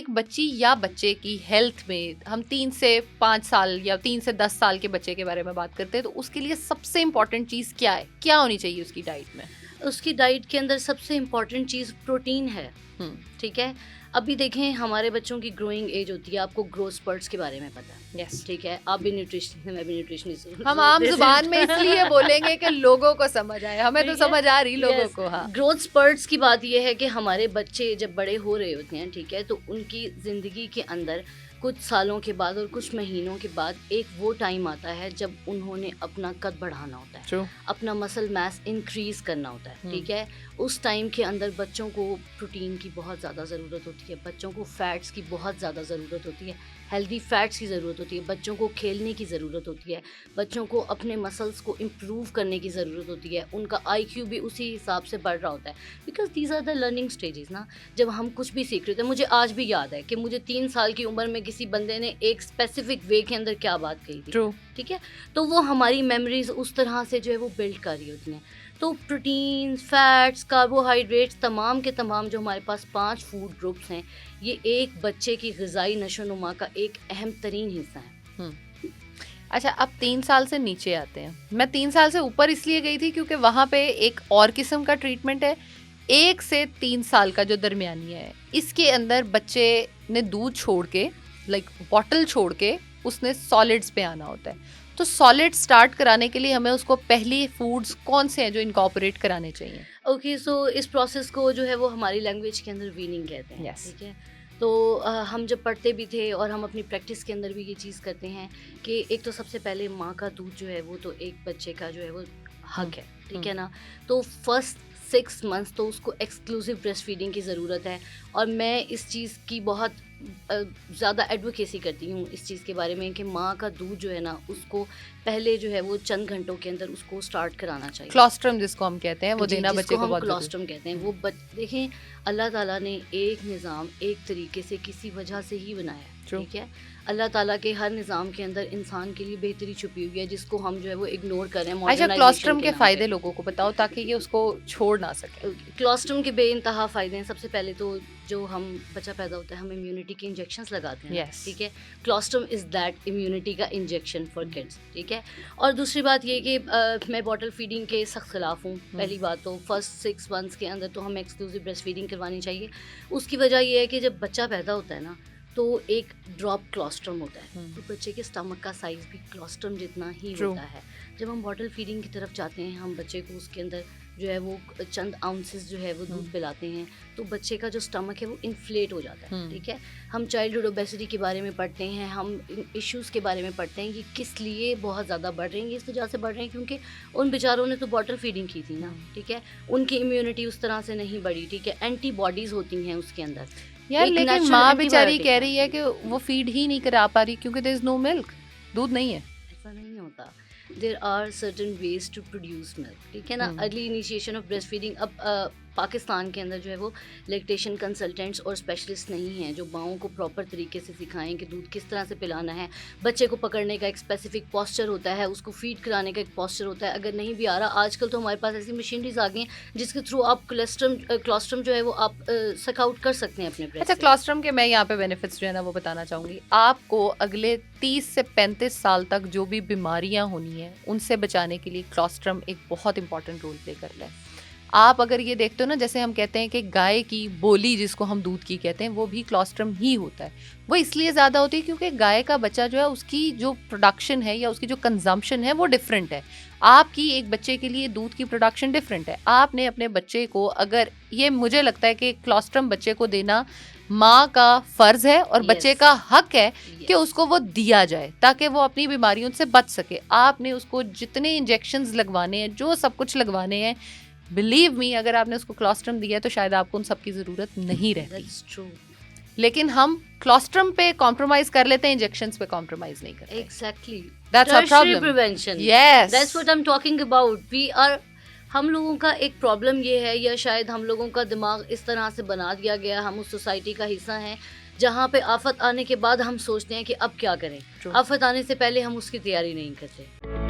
एक बच्ची या बच्चे की हेल्थ में हम 3 से 5 साल या 3 से 10 साल के बच्चे के बारे में बात करते हैं, तो उसके लिए सबसे इम्पोर्टेंट चीज़ क्या है, क्या होनी चाहिए उसकी डाइट में? उसकी डाइट के अंदर सबसे इम्पॉर्टेंट चीज़ प्रोटीन है। ठीक है, अभी देखें हमारे बच्चों की ग्रोइंग एज होती है, आपको ग्रोथ स्पर्ट्स के बारे में पता है। यस, ठीक है, आप भी न्यूट्रिशनिस्ट हैं, मैं भी न्यूट्रिशनिस्ट हूँ। हम आम जुबान में इसलिए बोलेंगे कि लोगों को समझ आए, हमें तो समझ आ रही लोगों को। हाँ, ग्रोथ स्पर्ट्स की बात यह है कि हमारे बच्चे जब बड़े हो रहे होते हैं, ठीक है, तो उनकी ज़िंदगी के अंदर कुछ सालों के बाद और कुछ महीनों के बाद एक वो टाइम आता है जब उन्होंने अपना कद बढ़ाना होता है। True. अपना मसल मास इंक्रीज करना होता है। ठीक है, उस टाइम के अंदर बच्चों को प्रोटीन की बहुत ज़्यादा ज़रूरत होती है, बच्चों को फैट्स की बहुत ज़्यादा ज़रूरत होती है, हेल्दी फैट्स की ज़रूरत होती है, बच्चों को खेलने की ज़रूरत होती है, बच्चों को अपने मसल्स को इम्प्रूव करने की ज़रूरत होती है, उनका IQ भी उसी हिसाब से बढ़ रहा होता है, because these are the learning stages ना। जब हम कुछ भी सीख रहे थे, मुझे आज भी याद है कि मुझे 3 साल की उम्र में किसी बंदे ने एक स्पेसिफिक वे के अंदर क्या बात कही थी। True. ठीक है, तो वो हमारी मेमोरीज उस तरह से जो है वो बिल्ड कर रही होती हैं। तो प्रोटीन, फैट्स, कार्बोहाइड्रेट्स, तमाम के तमाम जो हमारे पास 5 फूड ग्रुप्स हैं, ये एक बच्चे की ग़िज़ाई नशोनुमा का एक अहम तरीन हिस्सा है। अच्छा, अब 3 साल से नीचे आते हैं। मैं 3 साल से ऊपर इसलिए गई थी क्योंकि वहाँ पे एक और किस्म का ट्रीटमेंट है। 1 से 3 साल का जो दरमियानी है, इसके अंदर बच्चे ने दूध छोड़ के, लाइक बॉटल छोड़ के, उसने सॉलिड्स पे आना होता है। तो सॉलिड स्टार्ट कराने के लिए हमें उसको पहली फूड्स कौन से हैं जो इनकॉर्पोरेट कराने चाहिए? ओके, सो इस प्रोसेस को जो है वो हमारी लैंग्वेज के अंदर वीनिंग कहते हैं। Yes. ठीक है, तो हम जब पढ़ते भी थे और हम अपनी प्रैक्टिस के अंदर भी ये चीज़ करते हैं कि एक तो सबसे पहले माँ का दूध जो है वो तो एक बच्चे का जो है वो हक है। ठीक है ना, तो फर्स्ट 6 मंथ्स तो उसको एक्सक्लूसिव ब्रेस्ट फीडिंग की ज़रूरत है, और मैं इस चीज़ की बहुत ज़्यादा एडवोकेसी करती हूँ इस चीज़ के बारे में कि माँ का दूध जो है ना, उसको पहले जो है वो चंद घंटों के अंदर उसको स्टार्ट कराना चाहिए। क्लोस्ट्रम जिसको हम कहते हैं, वो देना बच्चे को बहुत क्लोस्ट्रम कहते हैं। वो देखें, अल्लाह ताला ने एक निज़ाम एक तरीके से किसी वजह से ही बनाया है। ठीक है, अल्लाह ताला के हर निज़ाम के अंदर इंसान के लिए बेहतरी छुपी हुई है, जिसको हम जो है वो इग्नोर कर रहे हैं। अच्छा, क्लोस्ट्रम के फ़ायदे लोगों को बताओ ताकि ये उसको छोड़ ना सके। क्लोस्ट्रम के बेइंतहा फ़ायदे हैं। सबसे पहले तो जो हम बच्चा पैदा होता है, हम इम्यूनिटी के इंजेक्शंस लगाते हैं। Yes. ठीक है, क्लोस्ट्रम इज़ दैट इम्यूनिटी का इंजेक्शन फॉर किड्स। ठीक है, और दूसरी बात ये कि मैं बॉटल फीडिंग के सख्त खिलाफ हूँ। पहली बात तो फर्स्ट 6 मंथ्स के अंदर तो हमें एक्सक्लूसिव ब्रेस्ट फीडिंग करवानी चाहिए। उसकी वजह ये है कि जब बच्चा पैदा होता है ना, तो एक ड्रॉप क्लोस्ट्रम होता है, तो बच्चे के स्टमक का साइज़ भी क्लोस्ट्रम जितना ही होता है। जब हम बॉटल फीडिंग की तरफ जाते हैं, हम बच्चे को उसके अंदर जो है वो चंद आउंसेस जो है वो दूध पिलाते हैं, तो बच्चे का जो स्टमक है वो इन्फ्लेट हो जाता है। ठीक है, हम चाइल्डहुड ओबेसिटी के बारे में पढ़ते हैं, हम इश्यूज़ के बारे में पढ़ते हैं कि किस लिए बहुत ज़्यादा बढ़ रही हैं। इस वजह से बढ़ रही हैं क्योंकि उन बेचारों ने तो बॉटल फीडिंग की थी ना। ठीक है, उनकी इम्यूनिटी उस तरह से नहीं बढ़ी। ठीक है, एंटीबॉडीज़ होती हैं उसके अंदर यार, लेकिन माँ बेचारी कह रही है कि वो फीड ही नहीं करा पा रही क्योंकि देयर इज नो मिल्क, दूध नहीं है। ऐसा नहीं होता, there are certain ways to produce milk. ठीक है ना, early initiation of breast feeding. अब पाकिस्तान के अंदर जो है वो लैक्टेशन कंसल्टेंट्स और स्पेशलिस्ट नहीं हैं जो माओं को प्रॉपर तरीके से सिखाएं कि दूध किस तरह से पिलाना है। बच्चे को पकड़ने का एक स्पेसिफिक पॉस्चर होता है, उसको फीड कराने का एक पॉस्चर होता है। अगर नहीं भी आ रहा, आजकल तो हमारे पास ऐसी मशीनरीज आ गई हैं जिसके थ्रू आप क्लोस्ट्रम जो है वो आप सक आउट कर सकते हैं अपने ब्रेस्ट। अच्छा, क्लोस्ट्रम के मैं यहाँ पे बेनिफिट्स जो है ना वो बताना चाहूँगी। आपको अगले 30 से 35 साल तक जो भी बीमारियाँ होनी हैं उनसे बचाने के लिए क्लोस्ट्रम एक बहुत इंपॉर्टेंट रोल प्ले करता है। आप अगर ये देखते हो ना, जैसे हम कहते हैं कि गाय की बोली जिसको हम दूध की कहते हैं, वो भी क्लोस्ट्रम ही होता है। वो इसलिए ज़्यादा होती है क्योंकि गाय का बच्चा जो है उसकी जो प्रोडक्शन है या उसकी जो कंजम्पशन है वो डिफरेंट है। आपकी एक बच्चे के लिए दूध की प्रोडक्शन डिफरेंट है। आपने अपने बच्चे को, अगर ये मुझे लगता है कि क्लोस्ट्रम बच्चे को देना माँ का फ़र्ज़ है और बच्चे का हक है कि उसको वो दिया जाए ताकि वो अपनी बीमारियों से बच सके। आपने उसको जितने इंजेक्शंस लगवाने हैं, जो सब कुछ लगवाने हैं, बिलीव मी, अगर आपने उसको क्लोस्ट्रम दिया है तो शायद आपको उन सब की ज़रूरत नहीं रहती। लेकिन हम क्लोस्ट्रम पे कॉम्प्रोमाइज कर लेते हैं, इंजेक्शंस पे कॉम्प्रोमाइज नहीं करते। Exactly, that's our problem. Prevention, yes, that's what I am talking about. We are, हम लोगों का एक प्रॉब्लम ये है, या शायद हम लोगों का दिमाग इस तरह से बना दिया गया, हम उस सोसाइटी का हिस्सा हैं जहाँ पे आफत आने के बाद हम सोचते हैं कि अब क्या करें। आफत आने से पहले हम उसकी तैयारी नहीं करते।